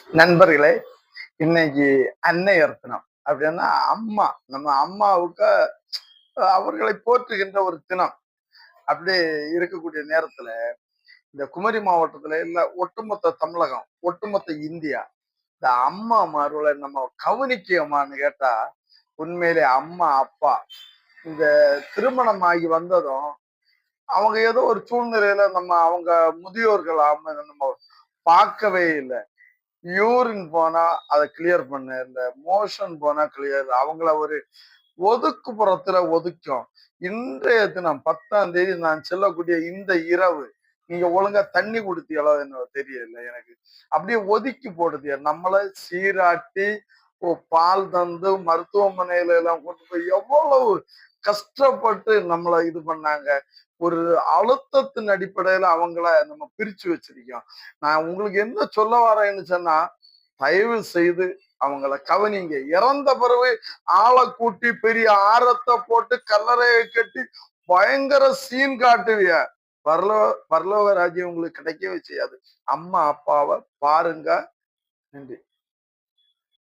நண்பர்களே, இன்னைக்கு அன்னையர் தினம். அப்படின்னா அம்மா, நம்ம அம்மாவுக்கு அவர்களை போற்றுகின்ற ஒரு தினம். அப்படி இருக்கக்கூடிய நேரத்துல, இந்த குமரி மாவட்டத்துல இல்ல ஒட்டுமொத்த தமிழகம், ஒட்டுமொத்த இந்தியா, இந்த அம்மாமார்களை நம்ம கவனிக்கமான்னு கேட்டா, உண்மையிலே அம்மா, அப்பா இந்த திருமணம் ஆகி வந்ததும், அவங்க ஏதோ ஒரு சூழ்நிலையில அவங்க முதியோர்கள் நம்ம பார்க்கவே இல்ல. யூரின் போனா அதை கிளியர் பண்ணு, இந்த மோஷன் போனா கிளியர், அவங்கள ஒரு ஒதுக்குப்புறத்துல ஒதுக்கும். இன்றைய தினம் 10ஆம் தேதி நான் செல்லக்கூடிய இந்த இரவு நீங்க ஒழுங்கா தண்ணி குடுத்தீங்களோ என்ன தெரியல எனக்கு. அப்படியே ஒதுக்கி போடுது நம்மள சீராட்டி பால் தந்து மருத்துவமனையில எல்லாம் கொண்டு போய் எவ்வளவு கஷ்டப்பட்டு நம்மளை இது பண்ணாங்க. ஒரு அழுத்தத்தின் அடிப்படையில அவங்கள நம்ம பிரிச்சு வச்சிருக்கோம். நான் உங்களுக்கு என்ன சொல்ல வரேன்னு சொன்னா, தயவு செய்து அவங்கள கவனிங்க. இறந்த பிறகு ஆளை கூட்டி பெரிய ஆரத்தை போட்டு கல்லறையை கட்டி பயங்கர சீன் காட்டுவிய. பரலோக ராஜ்யம் உங்களுக்கு கிடைக்கவே செய்யாது. அம்மா அப்பாவை பாருங்க. நன்றி.